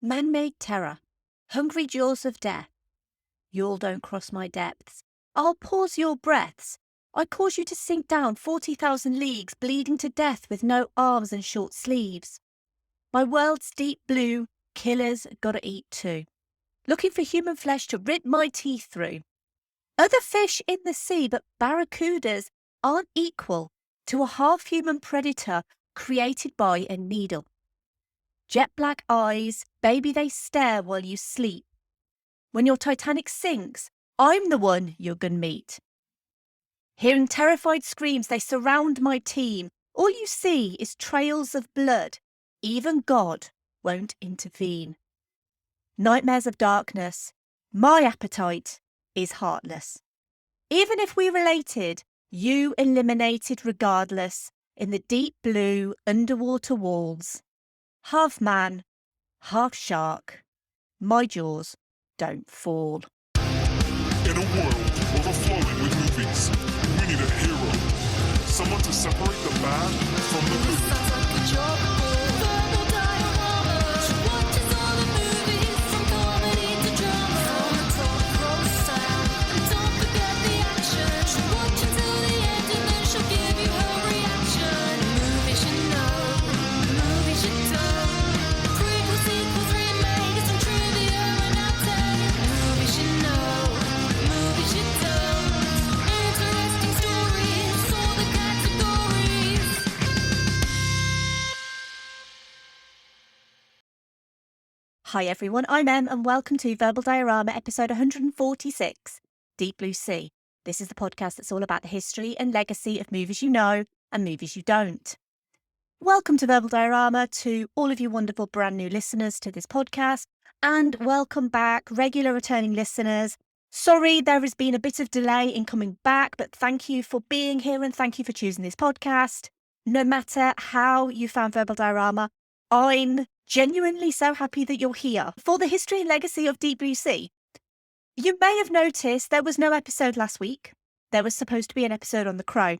Man-made terror, hungry jaws of death. You'll don't cross my depths. I'll pause your breaths. I cause you to sink down 40,000 leagues, bleeding to death with no arms and short sleeves. My world's deep blue, killers gotta eat too, looking for human flesh to rip my teeth through. Other fish in the sea, but barracudas aren't equal to a half-human predator created by a needle. Jet black eyes, baby, they stare while you sleep. When your Titanic sinks, I'm the one you're gonna meet. Hearing terrified screams, they surround my team. All you see is trails of blood. Even God won't intervene. Nightmares of darkness. My appetite is heartless. Even if we related, you eliminated regardless in the deep blue underwater walls. Half man, half shark, my jaws don't fall. In a world overflowing with movies, we need a hero. Someone to separate the bad from the good. Sounds like a job. Verbal diorama. She watches all the movies from comedy to drama. From the top roll sound. And don't forget the action. She'll watch until the end and then she'll give you her reaction. Movies you know, movies you don't. Prequels, sequels, remakes, some trivia and outtakes. Movies you know, movies you don't. Interesting stories for the categories. Hi everyone, I'm Em and welcome to Verbal Diorama episode 146, Deep Blue Sea. This is the podcast that's all about the history and legacy of movies you know and movies you don't. Welcome to Verbal Diorama to all of you wonderful brand new listeners to this podcast, and welcome back regular returning listeners. Sorry there has been a bit of delay in coming back, but thank you for being here and thank you for choosing this podcast. No matter how you found Verbal Diorama, I'm genuinely so happy that you're here for the history and legacy of Deep Blue Sea. You may have noticed there was no episode last week. There was supposed to be an episode on The Crow.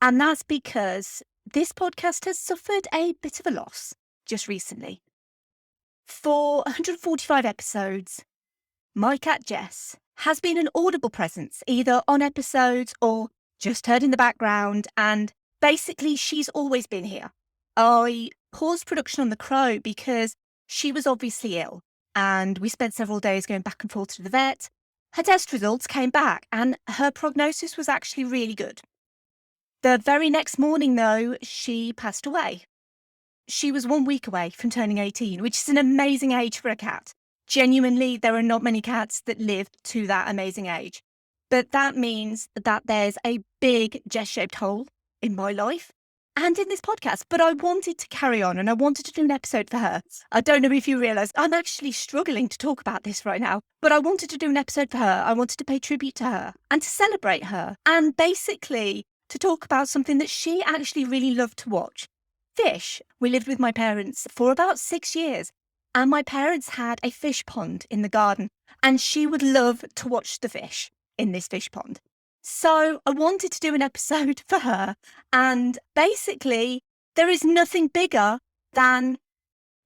And that's because this podcast has suffered a bit of a loss just recently. For 145 episodes, my cat Jess has been an audible presence, either on episodes or just heard in the background, and basically she's always been here. I paused production on The Crow because she was obviously ill, and we spent several days going back and forth to the vet. Her test results came back, and her prognosis was actually really good. The very next morning, though, she passed away. She was 1 week away from turning 18, which is an amazing age for a cat. Genuinely, there are not many cats that live to that amazing age. But that means that there's a big Jess-shaped hole in my life and in this podcast. But I wanted to carry on and I wanted to do an episode for her. I don't know if you realise, I'm actually struggling to talk about this right now, but I wanted to do an episode for her. I wanted to pay tribute to her and to celebrate her and basically to talk about something that she actually really loved to watch. Fish. We lived with my parents for about 6 years, and my parents had a fish pond in the garden, and she would love to watch the fish in this fish pond. So I wanted to do an episode for her, and basically there is nothing bigger than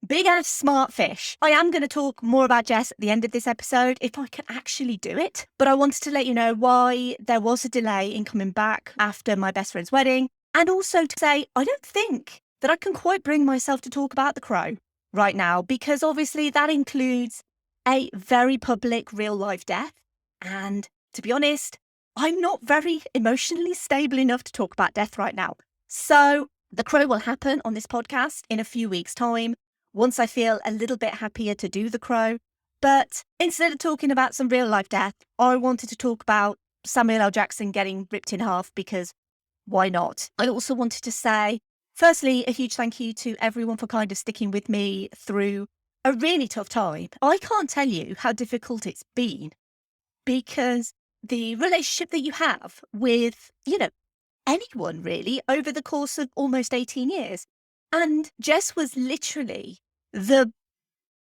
big ass smart fish. I am going to talk more about Jess at the end of this episode if I can actually do it, but I wanted to let you know why there was a delay in coming back after my best friend's wedding, and also to say I don't think that I can quite bring myself to talk about The Crow right now, because obviously that includes a very public real life death, and to be honest, I'm not very emotionally stable enough to talk about death right now. So The Crow will happen on this podcast in a few weeks' time, once I feel a little bit happier to do The Crow. But instead of talking about some real life death, I wanted to talk about Samuel L. Jackson getting ripped in half, because why not? I also wanted to say, firstly, a huge thank you to everyone for kind of sticking with me through a really tough time. I can't tell you how difficult it's been, because the relationship that you have with, anyone really over the course of almost 18 years. And Jess was literally the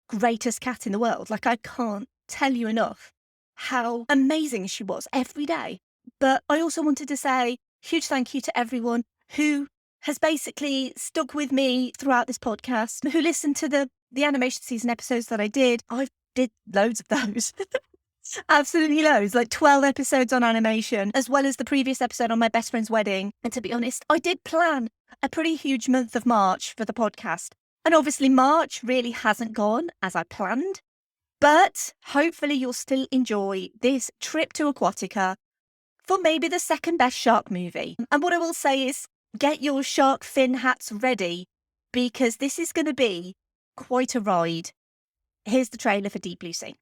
greatest cat in the world. Like, I can't tell you enough how amazing she was every day. But I also wanted to say huge thank you to everyone who has basically stuck with me throughout this podcast, who listened to the animation season episodes that I did. I did loads of those. Absolutely loads, like 12 episodes on animation, as well as the previous episode on my best friend's wedding. And to be honest, I did plan a pretty huge month of March for the podcast. And obviously March really hasn't gone as I planned, but hopefully you'll still enjoy this trip to Aquatica for maybe the second best shark movie. And what I will say is get your shark fin hats ready, because this is going to be quite a ride. Here's the trailer for Deep Blue Sea.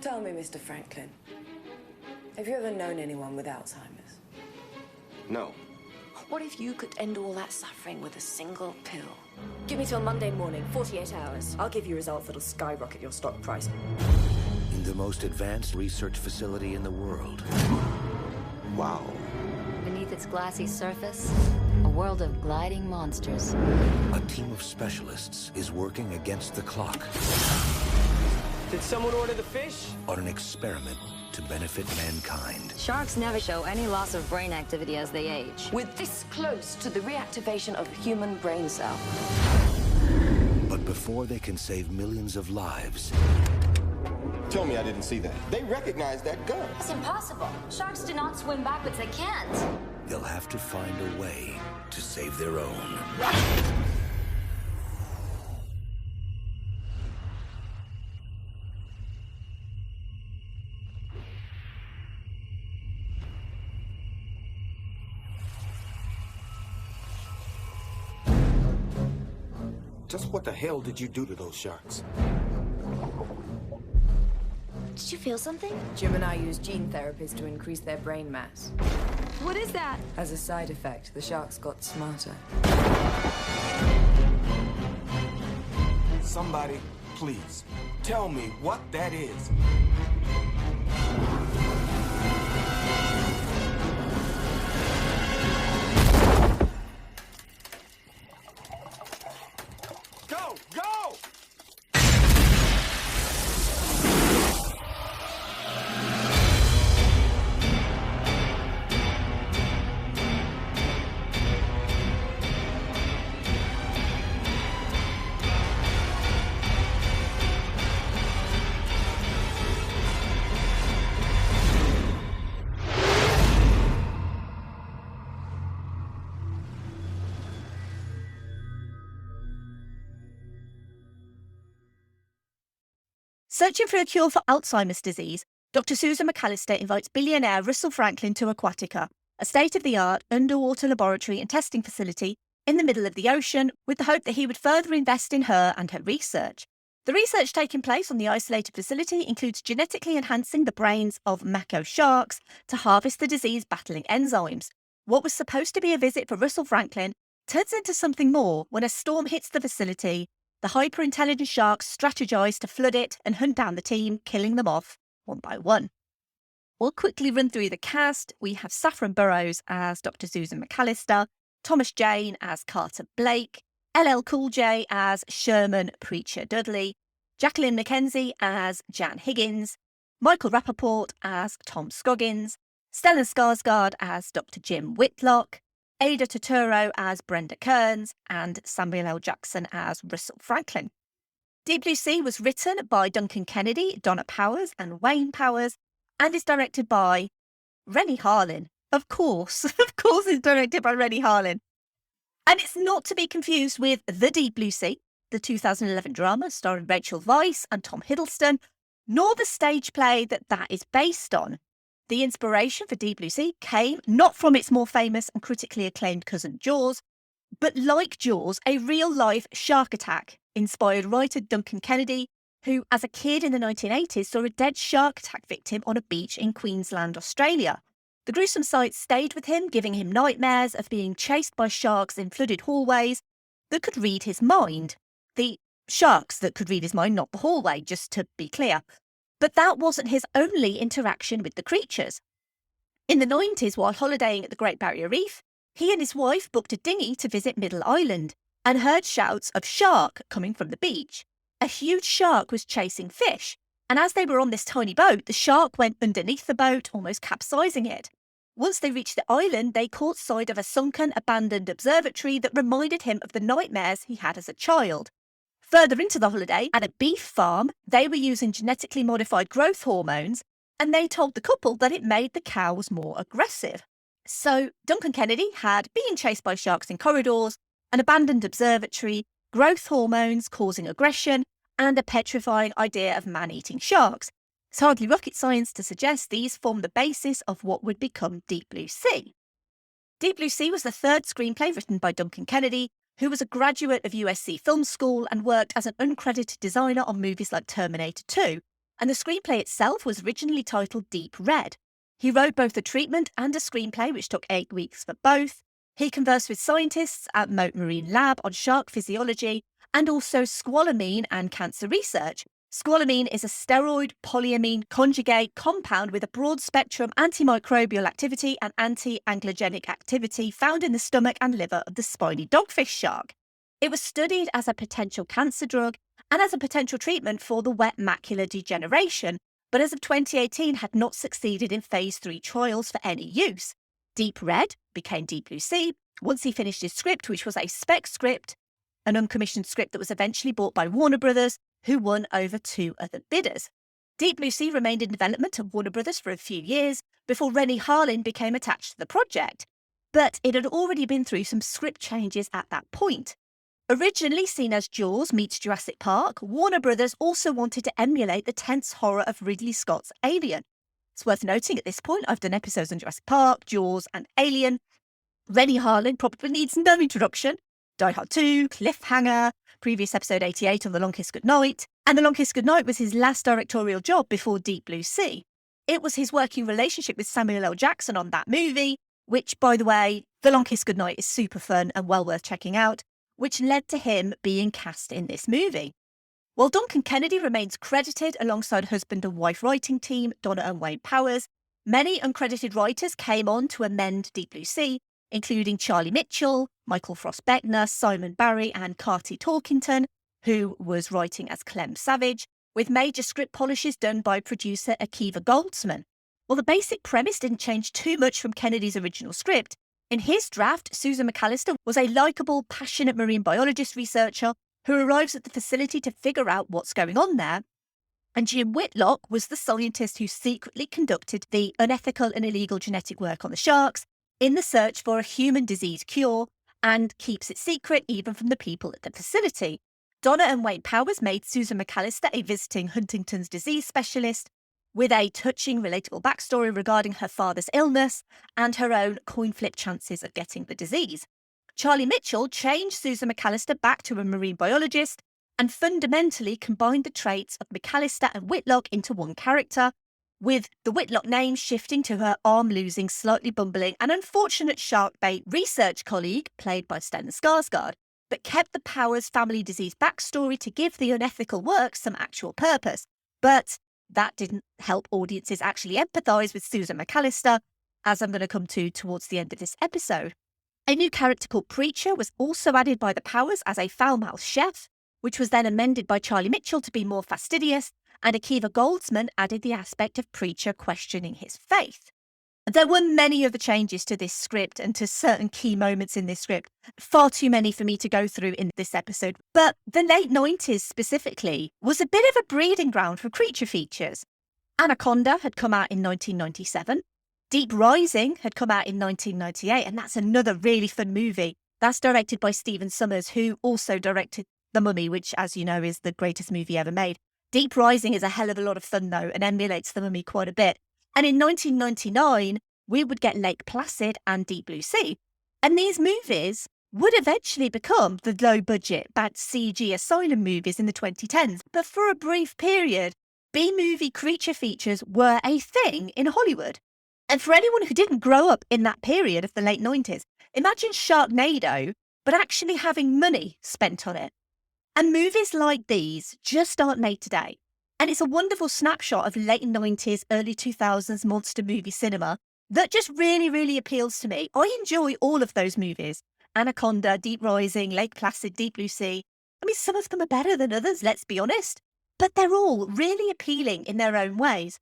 Tell me, Mr. Franklin, have you ever known anyone with Alzheimer's? No. What if you could end all that suffering with a single pill? Give me till Monday morning, 48 hours. I'll give you results that'll skyrocket your stock price. In the most advanced research facility in the world. Wow. Beneath its glassy surface, a world of gliding monsters. A team of specialists is working against the clock Did someone order the fish? on an experiment to benefit mankind. Sharks never show any loss of brain activity as they age. We're this close to the reactivation of a human brain cell. But before they can save millions of lives, Tell me I didn't see that. They recognize that gun. It's impossible. Sharks do not swim backwards. They can't. they'll have to find a way to save their own. Just what the hell did you do to those sharks? Did you feel something? Jim and I use gene therapies to increase their brain mass. What is that? As a side effect, the sharks got smarter. Somebody, please, tell me what that is. Go! Go! Searching for a cure for Alzheimer's disease, Dr. Susan McAllister invites billionaire Russell Franklin to Aquatica, a state-of-the-art underwater laboratory and testing facility in the middle of the ocean, with the hope that he would further invest in her and her research. The research taking place on the isolated facility includes genetically enhancing the brains of mako sharks to harvest the disease-battling enzymes. What was supposed to be a visit for Russell Franklin turns into something more when a storm hits the facility. The hyper-intelligent sharks strategize to flood it and hunt down the team, killing them off one by one. We'll quickly run through the cast. We have Saffron Burrows as Dr. Susan McAllister, Thomas Jane as Carter Blake, LL Cool J as Sherman Preacher Dudley, Jacqueline McKenzie as Jan Higgins, Michael Rappaport as Tom Scoggins, Stellan Skarsgård as Dr. Jim Whitlock, Ada Turturro as Brenda Kearns, and Samuel L. Jackson as Russell Franklin. Deep Blue Sea was written by Duncan Kennedy, Donna Powers, and Wayne Powers, and is directed by Rennie Harlin. Of course it's directed by Rennie Harlin. And it's not to be confused with The Deep Blue Sea, the 2011 drama starring Rachel Weisz and Tom Hiddleston, nor the stage play that is based on. The inspiration for Deep Blue Sea came not from its more famous and critically acclaimed cousin Jaws, but like Jaws, a real-life shark attack inspired writer Duncan Kennedy, who as a kid in the 1980s saw a dead shark attack victim on a beach in Queensland, Australia. The gruesome sight stayed with him, giving him nightmares of being chased by sharks in flooded hallways that could read his mind. The sharks that could read his mind, not the hallway, just to be clear. But that wasn't his only interaction with the creatures. In the 90s, while holidaying at the Great Barrier Reef, he and his wife booked a dinghy to visit Middle Island and heard shouts of shark coming from the beach. A huge shark was chasing fish, and as they were on this tiny boat, the shark went underneath the boat, almost capsizing it. Once they reached the island, they caught sight of a sunken, abandoned observatory that reminded him of the nightmares he had as a child. Further into the holiday, at a beef farm, they were using genetically modified growth hormones, and they told the couple that it made the cows more aggressive. So Duncan Kennedy had being chased by sharks in corridors, an abandoned observatory, growth hormones causing aggression, and a petrifying idea of man-eating sharks. It's hardly rocket science to suggest these form the basis of what would become Deep Blue Sea. Deep Blue Sea was the third screenplay written by Duncan Kennedy, who was a graduate of USC Film School and worked as an uncredited designer on movies like Terminator 2, and the screenplay itself was originally titled Deep Red. He wrote both a treatment and a screenplay, which took 8 weeks for both. He conversed with scientists at Moat Marine Lab on shark physiology and also squalamine and cancer research. Squalamine is a steroid polyamine conjugate compound with a broad spectrum antimicrobial activity and anti-angiogenic activity found in the stomach and liver of the spiny dogfish shark. It was studied as a potential cancer drug and as a potential treatment for the wet macular degeneration, but as of 2018 had not succeeded in phase 3 trials for any use. Deep Red became Deep Blue Sea once he finished his script, which was a spec script, an uncommissioned script that was eventually bought by Warner Brothers, who won over 2 other bidders. Deep Blue Sea remained in development at Warner Brothers for a few years before Rennie Harlin became attached to the project, but it had already been through some script changes at that point. Originally seen as Jaws meets Jurassic Park, Warner Brothers also wanted to emulate the tense horror of Ridley Scott's Alien. It's worth noting at this point I've done episodes on Jurassic Park, Jaws and Alien. Rennie Harlin probably needs no introduction. Die Hard 2, Cliffhanger, previous episode 88 on The Long Kiss Goodnight, and The Long Kiss Goodnight was his last directorial job before Deep Blue Sea. It was his working relationship with Samuel L. Jackson on that movie, which, by the way, The Long Kiss Goodnight is super fun and well worth checking out, which led to him being cast in this movie. While Duncan Kennedy remains credited alongside husband and wife writing team Donna and Wayne Powers, many uncredited writers came on to amend Deep Blue Sea, including Charlie Mitchell, Michael Frost Beckner, Simon Barry and Carty Torkington, who was writing as Clem Savage, with major script polishes done by producer Akiva Goldsman. While the basic premise didn't change too much from Kennedy's original script, in his draft, Susan McAllister was a likeable, passionate marine biologist researcher who arrives at the facility to figure out what's going on there, and Jim Whitlock was the scientist who secretly conducted the unethical and illegal genetic work on the sharks in the search for a human disease cure and keeps it secret even from the people at the facility. Donna and Wayne Powers made Susan McAllister a visiting Huntington's disease specialist with a touching, relatable backstory regarding her father's illness and her own coin flip chances of getting the disease. Charlie Mitchell changed Susan McAllister back to a marine biologist and fundamentally combined the traits of McAllister and Whitlock into one character, with the Whitlock name shifting to her arm-losing, slightly bumbling and unfortunate shark bait research colleague, played by Stellan Skarsgård, but kept the Powers family disease backstory to give the unethical work some actual purpose. But that didn't help audiences actually empathise with Susan McAllister, as I'm going to come to towards the end of this episode. A new character called Preacher was also added by the Powers as a foul-mouthed chef, which was then amended by Charlie Mitchell to be more fastidious, and Akiva Goldsman added the aspect of Preacher questioning his faith. There were many other changes to this script and to certain key moments in this script, far too many for me to go through in this episode, but the late 90s specifically was a bit of a breeding ground for creature features. Anaconda had come out in 1997, Deep Rising had come out in 1998, and that's another really fun movie. That's directed by Stephen Sommers, who also directed The Mummy, which, as you know, is the greatest movie ever made. Deep Rising is a hell of a lot of fun, though, and emulates The Mummy quite a bit. And in 1999, we would get Lake Placid and Deep Blue Sea. And these movies would eventually become the low-budget, bad CG asylum movies in the 2010s. But for a brief period, B-movie creature features were a thing in Hollywood. And for anyone who didn't grow up in that period of the late 90s, imagine Sharknado, but actually having money spent on it. And movies like these just aren't made today. And it's a wonderful snapshot of late 90s, early 2000s monster movie cinema that just really, really appeals to me. I enjoy all of those movies. Anaconda, Deep Rising, Lake Placid, Deep Blue Sea. I mean, some of them are better than others, let's be honest. But they're all really appealing in their own ways.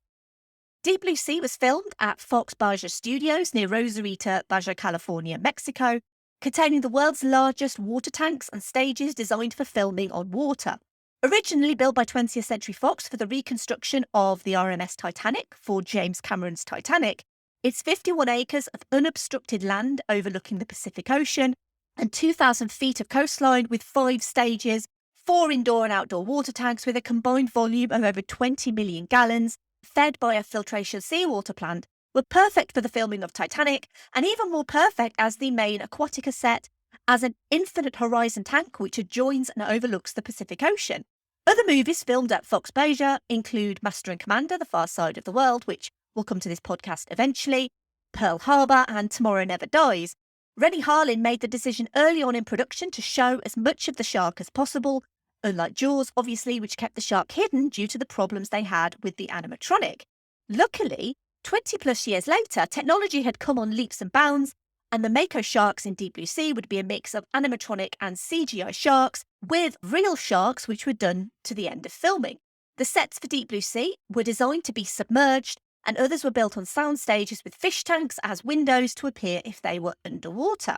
Deep Blue Sea was filmed at Fox Baja Studios near Rosarito, Baja California, Mexico, containing the world's largest water tanks and stages designed for filming on water. Originally built by 20th Century Fox for the reconstruction of the RMS Titanic for James Cameron's Titanic, it's 51 acres of unobstructed land overlooking the Pacific Ocean and 2,000 feet of coastline with 5 stages, 4 indoor and outdoor water tanks with a combined volume of over 20 million gallons, fed by a filtration seawater plant, were perfect for the filming of Titanic, and even more perfect as the main Aquatica set as an infinite horizon tank which adjoins and overlooks the Pacific Ocean. Other movies filmed at Fox Baja include Master and Commander, The Far Side of the World, which will come to this podcast eventually, Pearl Harbor, and Tomorrow Never Dies. Rennie Harlin made the decision early on in production to show as much of the shark as possible, unlike Jaws, obviously, which kept the shark hidden due to the problems they had with the animatronic. Luckily, 20 plus years later, technology had come on leaps and bounds, and the Mako sharks in Deep Blue Sea would be a mix of animatronic and CGI sharks with real sharks which were done to the end of filming. The sets for Deep Blue Sea were designed to be submerged, and others were built on sound stages with fish tanks as windows to appear if they were underwater.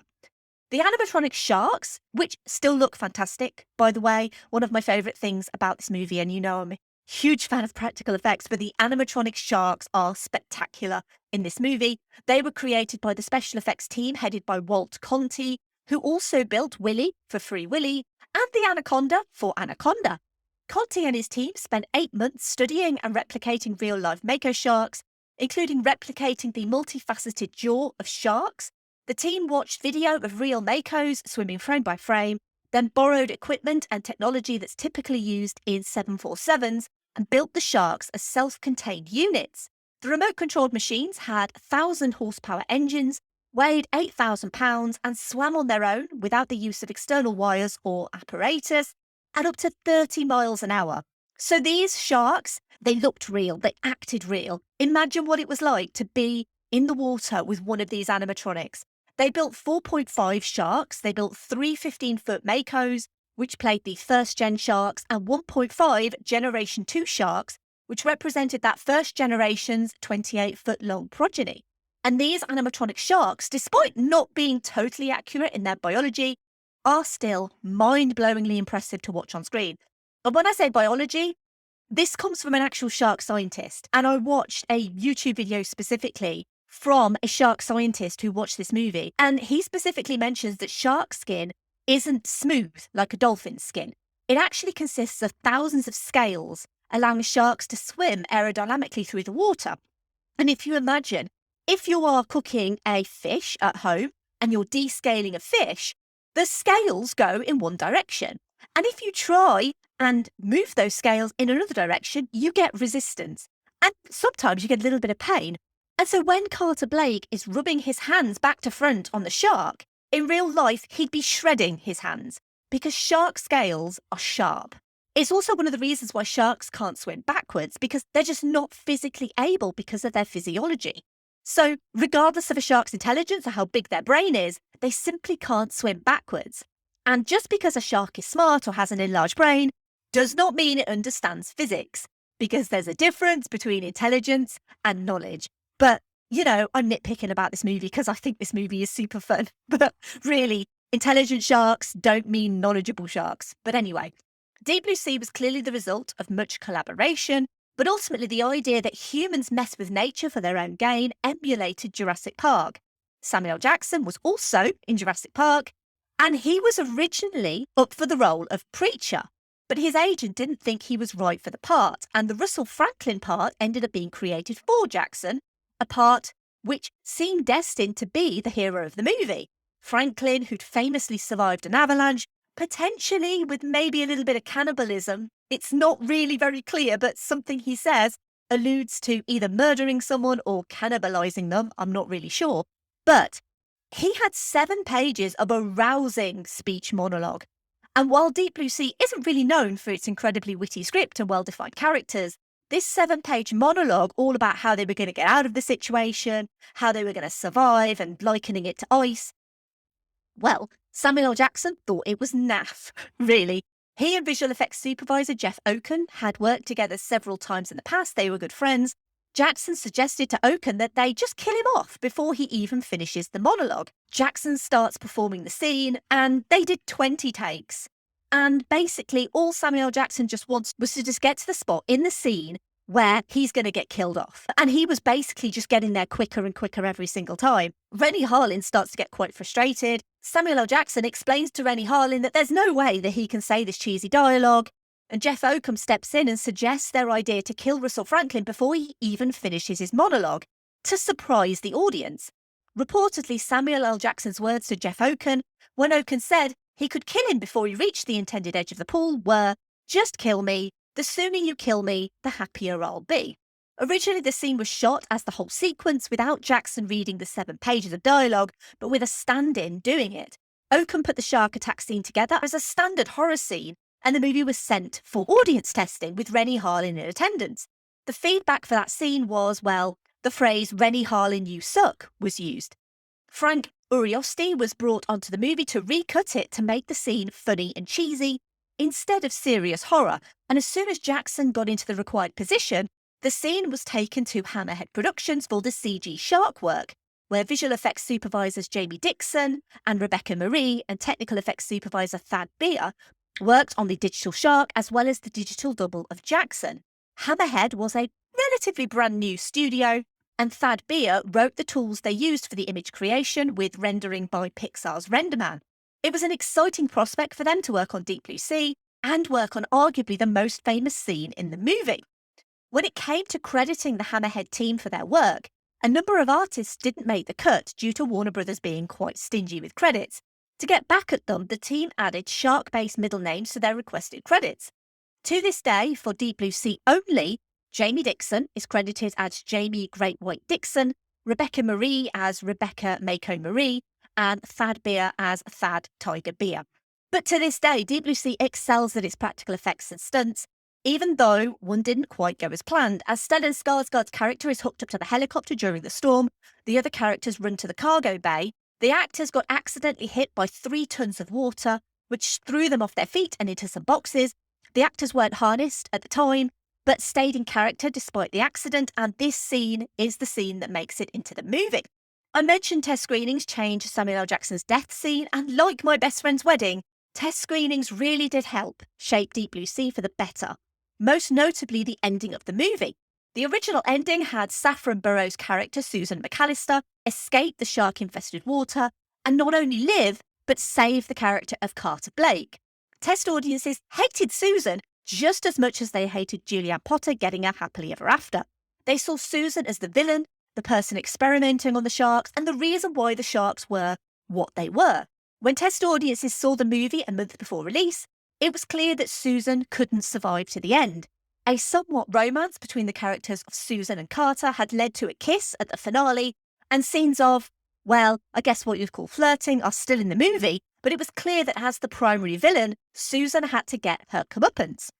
The animatronic sharks, which still look fantastic, by the way, one of my favourite things about this movie, and you know I'm a huge fan of practical effects, but the animatronic sharks are spectacular in this movie. They were created by the special effects team headed by Walt Conti, who also built Willy for Free Willy and the Anaconda for Anaconda. Conti and his team spent 8 months studying and replicating real-life Mako sharks, including replicating the multifaceted jaw of sharks. The team watched video of real Makos swimming frame by frame, then borrowed equipment and technology that's typically used in 747s and built the sharks as self-contained units. The remote-controlled machines had 1,000 horsepower engines, weighed 8,000 pounds and swam on their own without the use of external wires or apparatus at up to 30 miles an hour. So these sharks, they looked real, they acted real. Imagine what it was like to be in the water with one of these animatronics. They built 4.5 sharks, they built 3 15-foot Makos, which played the first-gen sharks, and 1.5 Generation 2 sharks, which represented that first generation's 28-foot-long progeny. And these animatronic sharks, despite not being totally accurate in their biology, are still mind-blowingly impressive to watch on screen. And when I say biology, this comes from an actual shark scientist, and I watched a YouTube video specifically from a shark scientist who watched this movie, and he specifically mentions that shark skin isn't smooth like a dolphin's skin. It actually consists of thousands of scales, allowing sharks to swim aerodynamically through the water. And if you imagine, if you are cooking a fish at home and you're descaling a fish, the scales go in one direction. And if you try and move those scales in another direction, you get resistance. And sometimes you get a little bit of pain. And so when Carter Blake is rubbing his hands back to front on the shark, in real life, he'd be shredding his hands because shark scales are sharp. It's also one of the reasons why sharks can't swim backwards, because they're just not physically able because of their physiology. So regardless of a shark's intelligence or how big their brain is, they simply can't swim backwards. And just because a shark is smart or has an enlarged brain does not mean it understands physics, because there's a difference between intelligence and knowledge. But, you know, I'm nitpicking about this movie because I think this movie is super fun. But really, intelligent sharks don't mean knowledgeable sharks. But anyway, Deep Blue Sea was clearly the result of much collaboration, but ultimately the idea that humans mess with nature for their own gain emulated Jurassic Park. Samuel L. Jackson was also in Jurassic Park, and he was originally up for the role of Preacher, but his agent didn't think he was right for the part, and the Russell Franklin part ended up being created for Jackson, a part which seemed destined to be the hero of the movie. Franklin, who'd famously survived an avalanche, potentially with maybe a little bit of cannibalism. It's not really very clear, but something he says alludes to either murdering someone or cannibalizing them. I'm not really sure. But he had 7 pages of a rousing speech monologue. And while Deep Blue Sea isn't really known for its incredibly witty script and well-defined characters, this 7-page monologue all about how they were going to get out of the situation, how they were going to survive, and likening it to ice. Well, Samuel L. Jackson thought it was naff, really. He and visual effects supervisor Jeff Oken had worked together several times in the past. They were good friends. Jackson suggested to Oaken that they just kill him off before he even finishes the monologue. Jackson starts performing the scene, and they did 20 takes. And basically, all Samuel L. Jackson just wants was to just get to the spot in the scene where he's going to get killed off. And he was basically just getting there quicker and quicker every single time. Rennie Harlin starts to get quite frustrated. Samuel L. Jackson explains to Rennie Harlin that there's no way that he can say this cheesy dialogue. And Jeff Oakham steps in and suggests their idea to kill Russell Franklin before he even finishes his monologue, to surprise the audience. Reportedly, Samuel L. Jackson's words to Jeff Oaken, when Oaken said he could kill him before he reached the intended edge of the pool, were, "Just kill me. The sooner you kill me, the happier I'll be." Originally, the scene was shot as the whole sequence without Jackson reading the 7 pages of dialogue, but with a stand-in doing it. Oaken put the shark attack scene together as a standard horror scene, and the movie was sent for audience testing with Rennie Harlin in attendance. The feedback for that scene was, well, the phrase "Rennie Harlin, you suck" was used. Frank Uriosti was brought onto the movie to recut it to make the scene funny and cheesy instead of serious horror, and as soon as Jackson got into the required position, the scene was taken to Hammerhead Productions for the CG shark work, where visual effects supervisors Jamie Dixon and Rebecca Marie and technical effects supervisor Thad Beer worked on the digital shark as well as the digital double of Jackson. Hammerhead was a relatively brand new studio, and Thad Beer wrote the tools they used for the image creation with rendering by Pixar's RenderMan. It was an exciting prospect for them to work on Deep Blue Sea and work on arguably the most famous scene in the movie. When it came to crediting the Hammerhead team for their work, a number of artists didn't make the cut due to Warner Brothers being quite stingy with credits. To get back at them, the team added shark-based middle names to their requested credits. To this day, for Deep Blue Sea only, Jamie Dixon is credited as Jamie Great White Dixon, Rebecca Marie as Rebecca Mako Marie, and Thad Beer as Thad Tiger Beer. But to this day, Deep Blue Sea excels at its practical effects and stunts, even though one didn't quite go as planned. As Stellan Skarsgård's character is hooked up to the helicopter during the storm, the other characters run to the cargo bay. The actors got accidentally hit by 3 tons of water, which threw them off their feet and into some boxes. The actors weren't harnessed at the time, but stayed in character despite the accident, and this scene is the scene that makes it into the movie. I mentioned test screenings changed Samuel L. Jackson's death scene, and like My Best Friend's Wedding, test screenings really did help shape Deep Blue Sea for the better, most notably the ending of the movie. The original ending had Saffron Burrows' character, Susan McAllister, escape the shark-infested water and not only live, but save the character of Carter Blake. Test audiences hated Susan just as much as they hated Julianne Potter getting her happily ever after. They saw Susan as the villain, the person experimenting on the sharks, and the reason why the sharks were what they were. When test audiences saw the movie a month before release, it was clear that Susan couldn't survive to the end. A somewhat romance between the characters of Susan and Carter had led to a kiss at the finale, and scenes of, well, I guess what you'd call flirting are still in the movie, but it was clear that as the primary villain, Susan had to get her comeuppance.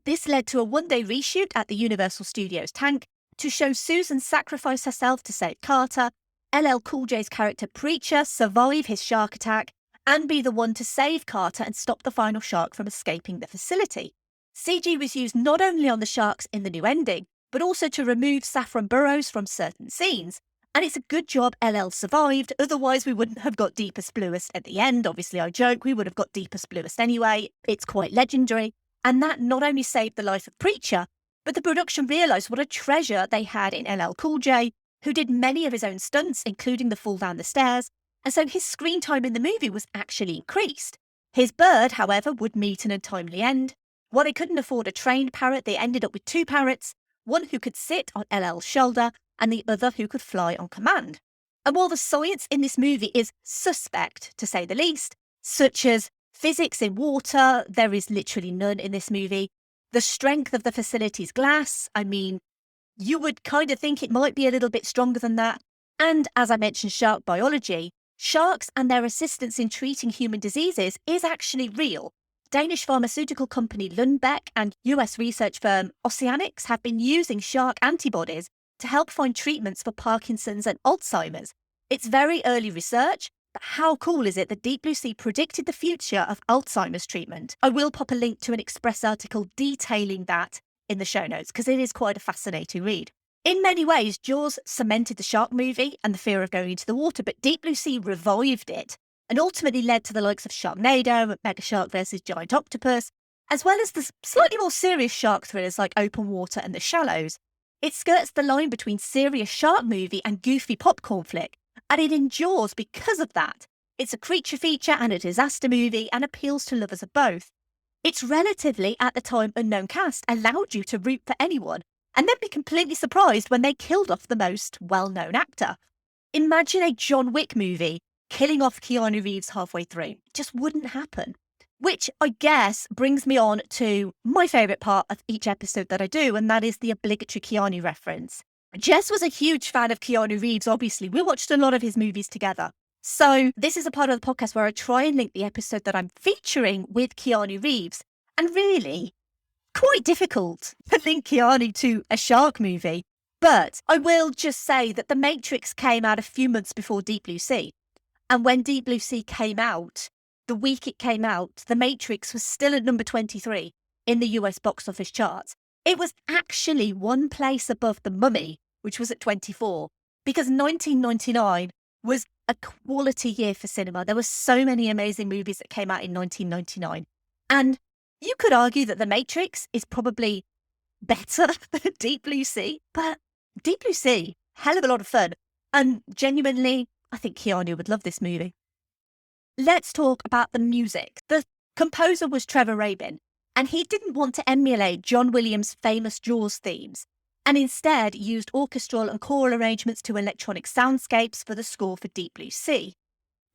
This led to a one-day reshoot at the Universal Studios tank to show Susan sacrifice herself to save Carter, LL Cool J's character Preacher survive his shark attack, and be the one to save Carter and stop the final shark from escaping the facility. CG was used not only on the sharks in the new ending, but also to remove Saffron Burrows from certain scenes. And it's a good job LL survived, otherwise we wouldn't have got Deepest Bluest at the end. Obviously, I joke, we would have got Deepest Bluest anyway. It's quite legendary. And that not only saved the life of Preacher, but the production realised what a treasure they had in LL Cool J, who did many of his own stunts, including the fall down the stairs, and so his screen time in the movie was actually increased. His bird, however, would meet an untimely end. While they couldn't afford a trained parrot, they ended up with 2 parrots, one who could sit on LL's shoulder and the other who could fly on command. And while the science in this movie is suspect, to say the least, such as physics in water, there is literally none in this movie. The strength of the facility's glass, I mean, you would kind of think it might be a little bit stronger than that. And as I mentioned, shark biology, sharks and their assistance in treating human diseases is actually real. Danish pharmaceutical company Lundbeck and US research firm Oceanics have been using shark antibodies to help find treatments for Parkinson's and Alzheimer's. It's very early research, but how cool is it that Deep Blue Sea predicted the future of Alzheimer's treatment? I will pop a link to an Express article detailing that in the show notes because it is quite a fascinating read. In many ways, Jaws cemented the shark movie and the fear of going into the water, but Deep Blue Sea revived it and ultimately led to the likes of Sharknado, Mega Shark vs. Giant Octopus, as well as the slightly more serious shark thrillers like Open Water and The Shallows. It skirts the line between serious shark movie and goofy popcorn flick, and it endures because of that. It's a creature feature and a disaster movie and appeals to lovers of both. Its relatively, at the time, unknown cast allowed you to root for anyone and then be completely surprised when they killed off the most well-known actor. Imagine a John Wick movie killing off Keanu Reeves halfway through. It just wouldn't happen. Which I guess brings me on to my favourite part of each episode that I do, and that is the obligatory Keanu reference. Jess was a huge fan of Keanu Reeves, obviously. We watched a lot of his movies together. So this is a part of the podcast where I try and link the episode that I'm featuring with Keanu Reeves. And really, quite difficult to link Keanu to a shark movie. But I will just say that The Matrix came out a few months before Deep Blue Sea. And when Deep Blue Sea came out, the week it came out, The Matrix was still at number 23 in the US box office charts. It was actually one place above The Mummy, which was at 24, because 1999 was a quality year for cinema. There were so many amazing movies that came out in 1999. And you could argue that The Matrix is probably better than Deep Blue Sea, but Deep Blue Sea, hell of a lot of fun. And genuinely, I think Keanu would love this movie. Let's talk about the music. The composer was Trevor Rabin, and he didn't want to emulate John Williams' famous Jaws themes, and instead used orchestral and choral arrangements to electronic soundscapes for the score for Deep Blue Sea.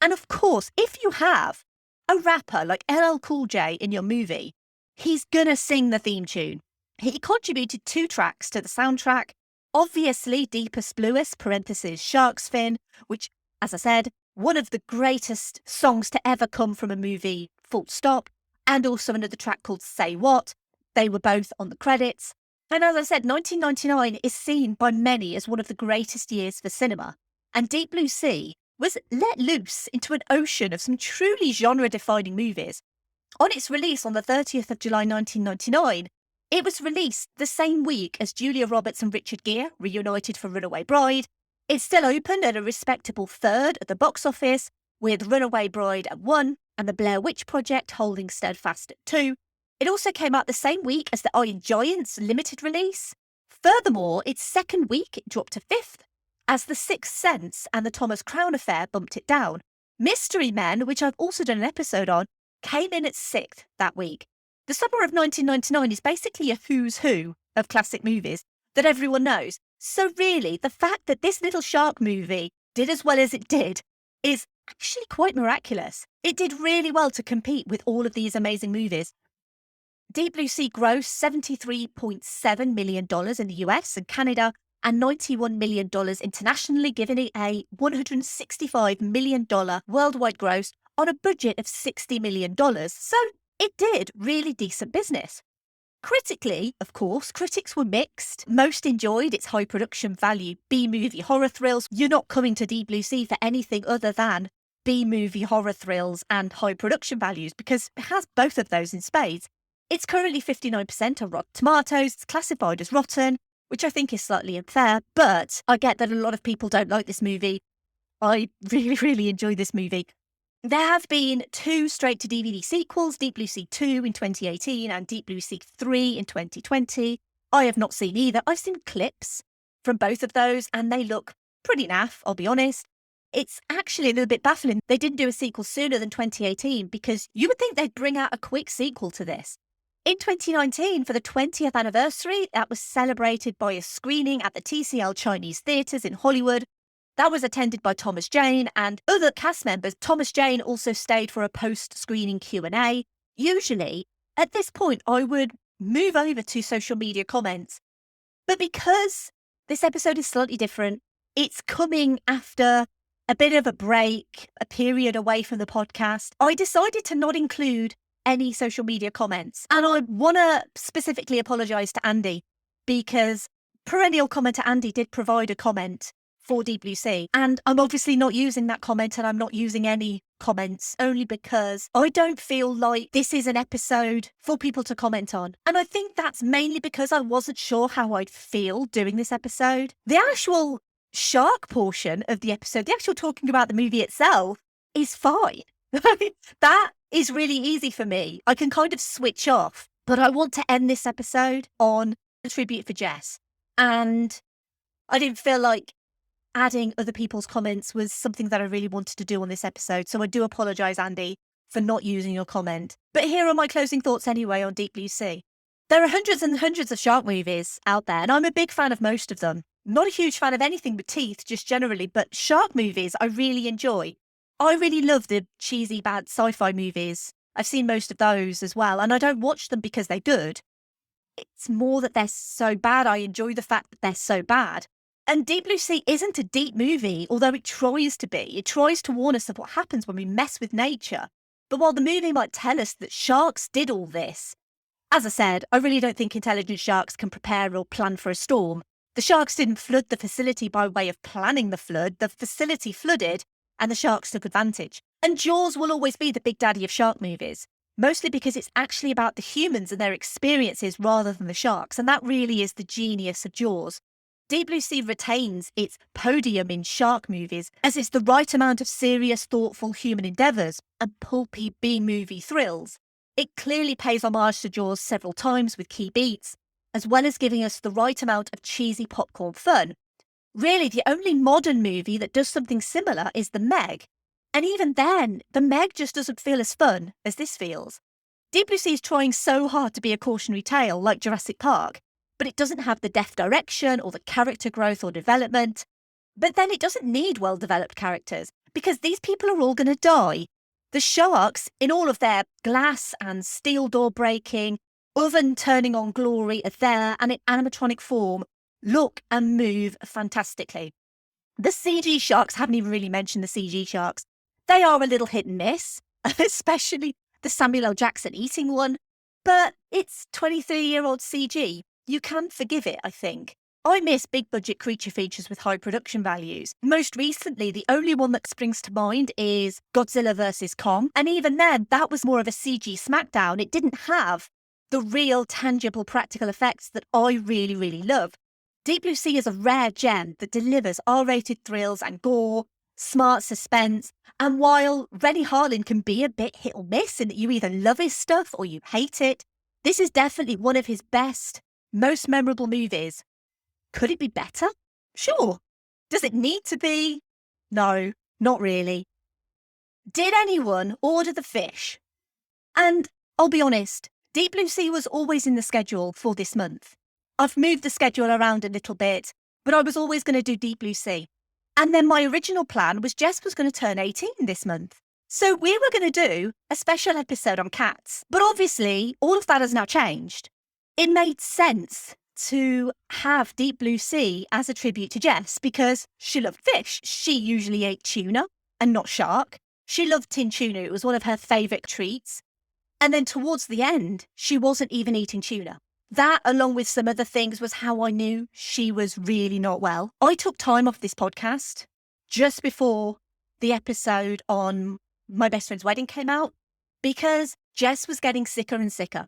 And of course, if you have a rapper like LL Cool J in your movie, he's gonna sing the theme tune. He contributed 2 tracks to the soundtrack, obviously Deepest Bluest, parentheses, Shark's Fin, which, as I said, one of the greatest songs to ever come from a movie, full stop, and also another track called Say What. They were both on the credits. And as I said, 1999 is seen by many as one of the greatest years for cinema. And Deep Blue Sea was let loose into an ocean of some truly genre-defining movies. On its release on the 30th of July 1999, it was released the same week as Julia Roberts and Richard Gere reunited for Runaway Bride. It still opened at a respectable 3rd at the box office, with Runaway Bride at 1 and The Blair Witch Project holding steadfast at 2. It also came out the same week as the Iron Giant's limited release. Furthermore, its second week it dropped to 5th, as The Sixth Sense and The Thomas Crown Affair bumped it down. Mystery Men, which I've also done an episode on, came in at 6th that week. The summer of 1999 is basically a who's who of classic movies that everyone knows. So really, the fact that this little shark movie did as well as it did is actually quite miraculous. It did really well to compete with all of these amazing movies. Deep Blue Sea grossed $73.7 million in the US and Canada and $91 million internationally, giving it a $165 million worldwide gross on a budget of $60 million. So it did really decent business. Critically, of course, critics were mixed. Most enjoyed its high production value B-movie horror thrills. You're not coming to Deep Blue Sea for anything other than B-movie horror thrills and high production values, because it has both of those in spades. It's currently 59% on Rotten Tomatoes. It's classified as rotten, which I think is slightly unfair, but I get that a lot of people don't like this movie. I really, really enjoy this movie. There have been 2 straight-to-DVD sequels, Deep Blue Sea 2 in 2018 and Deep Blue Sea 3 in 2020. I have not seen either. I've seen clips from both of those, and they look pretty naff, I'll be honest. It's actually a little bit baffling they didn't do a sequel sooner than 2018, because you would think they'd bring out a quick sequel to this. In 2019, for the 20th anniversary, that was celebrated by a screening at the TCL Chinese Theatres in Hollywood. That was attended by Thomas Jane and other cast members. Thomas Jane also stayed for a post-screening Q&A. Usually, at this point, I would move over to social media comments. But because this episode is slightly different, it's coming after a bit of a break, a period away from the podcast, I decided to not include any social media comments. And I want to specifically apologise to Andy, because perennial commenter Andy did provide a comment for Deep Blue Sea. And I'm obviously not using that comment, and I'm not using any comments only because I don't feel like this is an episode for people to comment on. And I think that's mainly because I wasn't sure how I'd feel doing this episode. The actual shark portion of the episode, the actual talking about the movie itself, is fine. That is really easy for me. I can kind of switch off. But I want to end this episode on a tribute for Jess. And I didn't feel like adding other people's comments was something that I really wanted to do on this episode. So I do apologise, Andy, for not using your comment. But here are my closing thoughts anyway on Deep Blue Sea. There are hundreds and hundreds of shark movies out there, and I'm a big fan of most of them. Not a huge fan of anything with teeth, just generally, but shark movies I really enjoy. I really love the cheesy, bad sci-fi movies. I've seen most of those as well, and I don't watch them because they're good. It's more that they're so bad. I enjoy the fact that they're so bad. And Deep Blue Sea isn't a deep movie, although it tries to be. It tries to warn us of what happens when we mess with nature. But while the movie might tell us that sharks did all this, as I said, I really don't think intelligent sharks can prepare or plan for a storm. The sharks didn't flood the facility by way of planning the flood. The facility flooded, and the sharks took advantage. And Jaws will always be the big daddy of shark movies, mostly because it's actually about the humans and their experiences rather than the sharks, and that really is the genius of Jaws. Deep Blue Sea retains its podium in shark movies as it's the right amount of serious, thoughtful human endeavours and pulpy B-movie thrills. It clearly pays homage to Jaws several times with key beats, as well as giving us the right amount of cheesy popcorn fun. Really, the only modern movie that does something similar is The Meg. And even then, The Meg just doesn't feel as fun as this feels. Deep Blue Sea is trying so hard to be a cautionary tale like Jurassic Park, but it doesn't have the deft direction or the character growth or development. But then it doesn't need well-developed characters, because these people are all going to die. The sharks, in all of their glass and steel door breaking, oven turning on glory, are there and in animatronic form, look and move fantastically. The CG sharks, haven't even really mentioned the CG sharks. They are a little hit and miss, especially the Samuel L. Jackson eating one. But it's 23-year-old CG. You can forgive it, I think. I miss big budget creature features with high production values. Most recently, the only one that springs to mind is Godzilla vs. Kong. And even then, that was more of a CG smackdown. It didn't have the real, tangible, practical effects that I really, really love. Deep Blue Sea is a rare gem that delivers R-rated thrills and gore, smart suspense, and while Rennie Harlin can be a bit hit or miss in that you either love his stuff or you hate it, this is definitely one of his best, most memorable movies. Could it be better? Sure. Does it need to be? No, not really. Did anyone order the fish? And I'll be honest, Deep Blue Sea was always in the schedule for this month. I've moved the schedule around a little bit, but I was always going to do Deep Blue Sea. And then my original plan was Jess was going to turn 18 this month. So we were going to do a special episode on cats. But obviously, all of that has now changed. It made sense to have Deep Blue Sea as a tribute to Jess because she loved fish. She usually ate tuna and not shark. She loved tin tuna. It was one of her favourite treats. And then towards the end, she wasn't even eating tuna. That, along with some other things, was how I knew she was really not well. I took time off this podcast just before the episode on my best friend's wedding came out because Jess was getting sicker and sicker.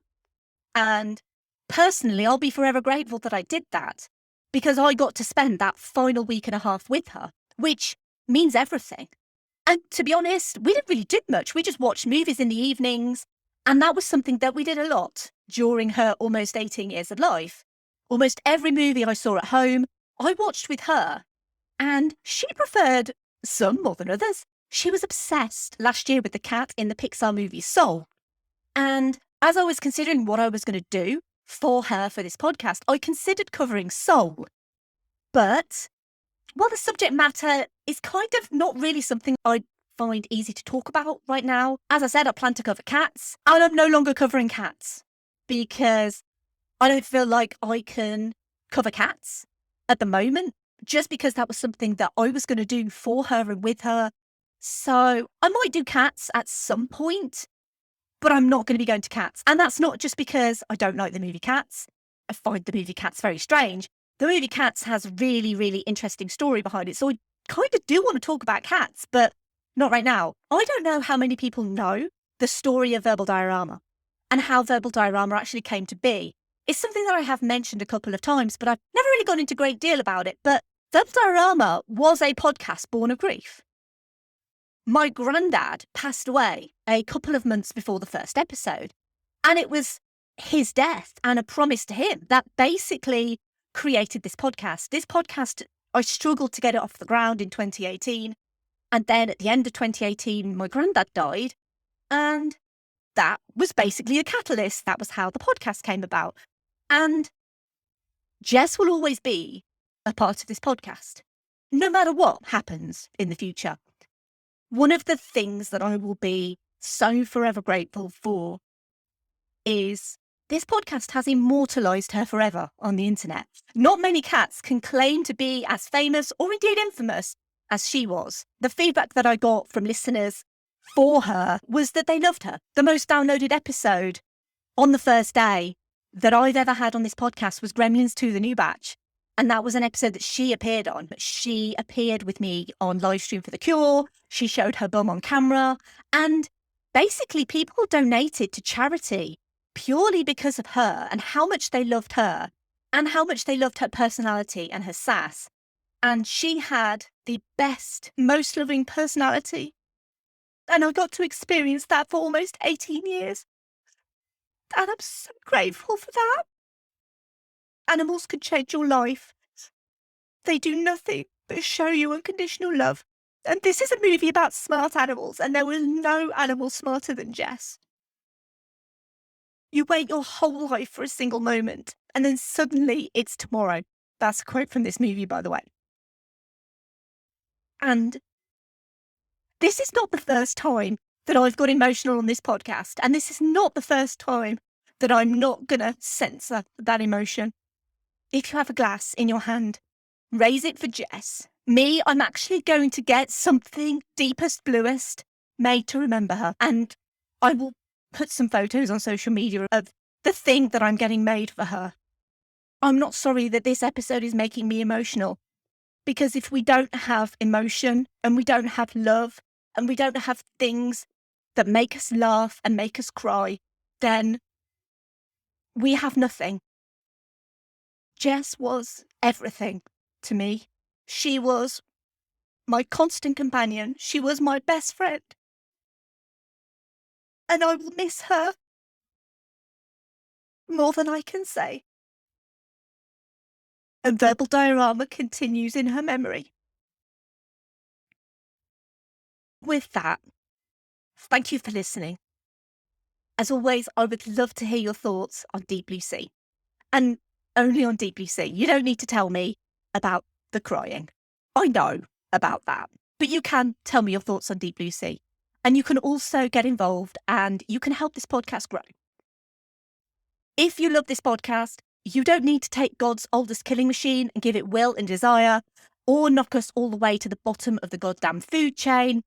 And personally, I'll be forever grateful that I did that because I got to spend that final week and a half with her, which means everything. And to be honest, we didn't really do much. We just watched movies in the evenings. And that was something that we did a lot during her almost 18 years of life. Almost every movie I saw at home, I watched with her. And she preferred some more than others. She was obsessed last year with the cat in the Pixar movie Soul. And as I was considering what I was going to do for her for this podcast, I considered covering Soul. But while the subject matter is kind of not really something I find easy to talk about right now, as I said, I plan to cover cats, and I'm no longer covering cats because I don't feel like I can cover cats at the moment, just because that was something that I was going to do for her and with her. So I might do cats at some point, but I'm not going to be going to cats. And that's not just because I don't like the movie Cats. I find the movie Cats very strange. The movie Cats has a really, really interesting story behind it. So I kind of do want to talk about cats, but Not right now. I don't know how many people know the story of Verbal Diorama and how Verbal Diorama actually came to be. It's something that I have mentioned a couple of times, but I've never really gone into a great deal about it. But Verbal Diorama was a podcast born of grief. My granddad passed away a couple of months before the first episode, and it was his death and a promise to him that basically created this podcast. This podcast, I struggled to get it off the ground in 2018. And then at the end of 2018, my granddad died. And that was basically a catalyst. That was how the podcast came about. And Jess will always be a part of this podcast, no matter what happens in the future. One of the things that I will be so forever grateful for is this podcast has immortalised her forever on the internet. Not many cats can claim to be as famous or indeed infamous as she was. The feedback that I got from listeners for her was that they loved her. The most downloaded episode on the first day that I've ever had on this podcast was Gremlins 2, The New Batch. And that was an episode that she appeared on. But she appeared with me on Livestream for the Cure. She showed her bum on camera. And basically people donated to charity purely because of her and how much they loved her and how much they loved her personality and her sass. And she had the best, most loving personality. And I got to experience that for almost 18 years. And I'm so grateful for that. Animals can change your life. They do nothing but show you unconditional love. And this is a movie about smart animals, and there was no animal smarter than Jess. You wait your whole life for a single moment, and then suddenly it's tomorrow. That's a quote from this movie, by the way. And this is not the first time that I've got emotional on this podcast, and this is not the first time that I'm not going to censor that emotion. If you have a glass in your hand, raise it for Jess. Me, I'm actually going to get something deepest, bluest made to remember her, and I will put some photos on social media of the thing that I'm getting made for her. I'm not sorry that this episode is making me emotional, because if we don't have emotion and we don't have love and we don't have things that make us laugh and make us cry, then we have nothing. Jess was everything to me. She was my constant companion. She was my best friend. And I will miss her more than I can say. And Verbal Diorama continues in her memory. With that, thank you for listening. As always, I would love to hear your thoughts on Deep Blue Sea. And only on Deep Blue Sea. You don't need to tell me about the crying. I know about that. But you can tell me your thoughts on Deep Blue Sea. And you can also get involved and you can help this podcast grow. If you love this podcast, you don't need to take God's oldest killing machine and give it will and desire, or knock us all the way to the bottom of the goddamn food chain.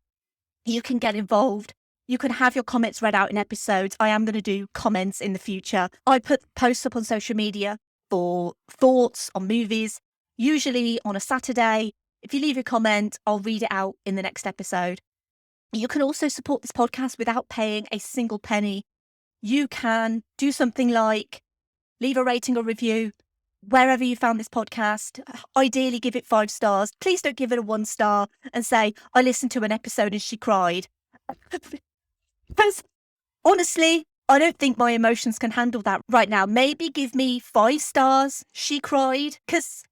You can get involved. You can have your comments read out in episodes. I am going to do comments in the future. I put posts up on social media for thoughts on movies, usually on a Saturday. If you leave a comment, I'll read it out in the next episode. You can also support this podcast without paying a single penny. You can do something like leave a rating or review wherever you found this podcast. Ideally, give it 5 stars. Please don't give it a 1 star and say, I listened to an episode and she cried. Because honestly, I don't think my emotions can handle that right now. Maybe give me 5 stars. She cried. Because,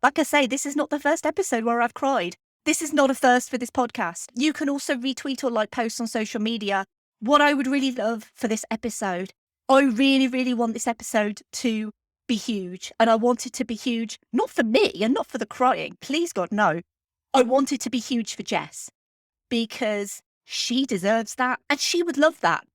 like I say, this is not the first episode where I've cried. This is not a first for this podcast. You can also retweet or like posts on social media. What I would really love for this episode, I really, really want this episode to be huge. And I want it to be huge, not for me and not for the crying. Please, God, no. I want it to be huge for Jess because she deserves that. And she would love that.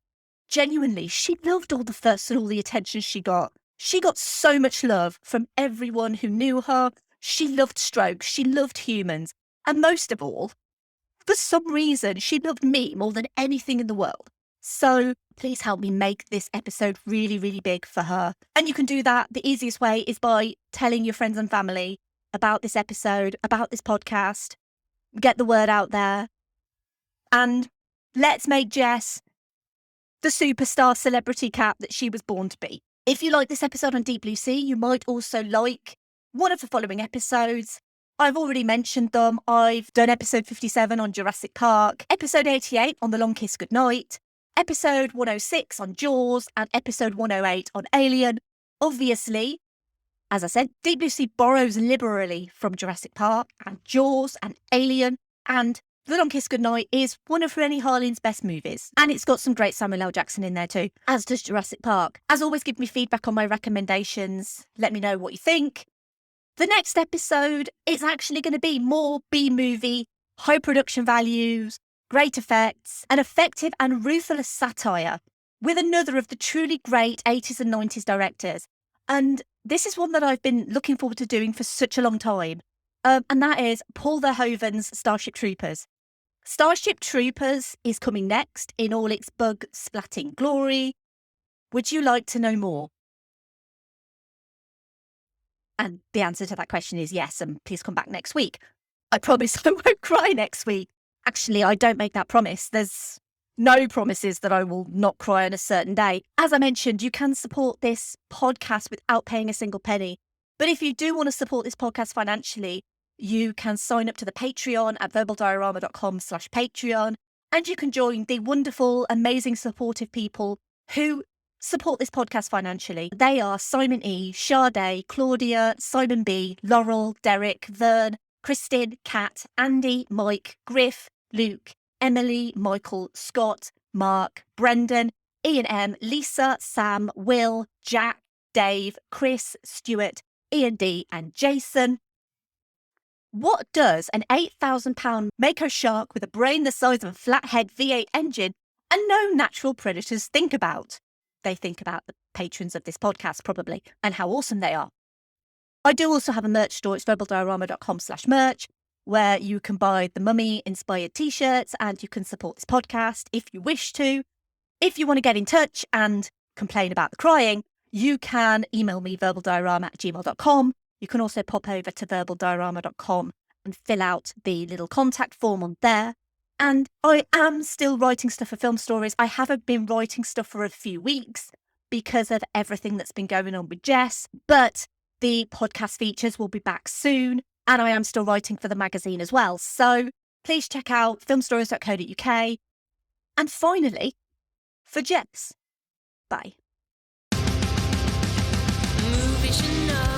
Genuinely, she loved all the fuss and all the attention she got. She got so much love from everyone who knew her. She loved strokes. She loved humans. And most of all, for some reason, she loved me more than anything in the world. So please help me make this episode really, really big for her. And you can do that. The easiest way is by telling your friends and family about this episode, about this podcast. Get the word out there. and let's make Jess the superstar celebrity cat that she was born to be. If you like this episode on Deep Blue Sea, you might also like one of the following episodes. I've already mentioned them. I've done episode 57 on Jurassic Park, episode 88 on The Long Kiss Goodnight, episode 106 on Jaws, and episode 108 on Alien. Obviously, as I said, Deep Blue Sea borrows liberally from Jurassic Park and Jaws and Alien, and The Long Kiss Goodnight is one of Rennie Harlin's best movies. And it's got some great Samuel L. Jackson in there too, as does Jurassic Park. As always, give me feedback on my recommendations. Let me know what you think. The next episode is actually going to be more B-movie, high production values, great effects, an effective and ruthless satire with another of the truly great 80s and 90s directors. And this is one that I've been looking forward to doing for such a long time. And that is Paul Verhoeven's Starship Troopers. Starship Troopers is coming next in all its bug-splatting glory. Would you like to know more? And the answer to that question is yes, and please come back next week. I promise I won't cry next week. Actually, I don't make that promise. There's no promises that I will not cry on a certain day. As I mentioned, you can support this podcast without paying a single penny. But if you do want to support this podcast financially, you can sign up to the Patreon at verbaldiorama.com/Patreon, and you can join the wonderful, amazing, supportive people who support this podcast financially. They are Simon E, Sade, Claudia, Simon B, Laurel, Derek, Vern, Kristin, Kat, Andy, Mike, Griff, Luke, Emily, Michael, Scott, Mark, Brendan, Ian M, Lisa, Sam, Will, Jack, Dave, Chris, Stuart, Ian D, and Jason. What does an £8,000 Mako shark with a brain the size of a flathead V8 engine and no natural predators think about? They think about the patrons of this podcast, probably, and how awesome they are. I do also have a merch store. It's verbaldiorama.com/merch, where you can buy the Mummy-inspired T-shirts and you can support this podcast if you wish to. If you want to get in touch and complain about the crying, you can email me verbaldiorama@gmail.com. You can also pop over to verbaldiorama.com and fill out the little contact form on there. And I am still writing stuff for Film Stories. I haven't been writing stuff for a few weeks because of everything that's been going on with Jess, but the podcast features will be back soon. And I am still writing for the magazine as well. So please check out filmstories.co.uk. And finally, for Jess, bye. Movies you know.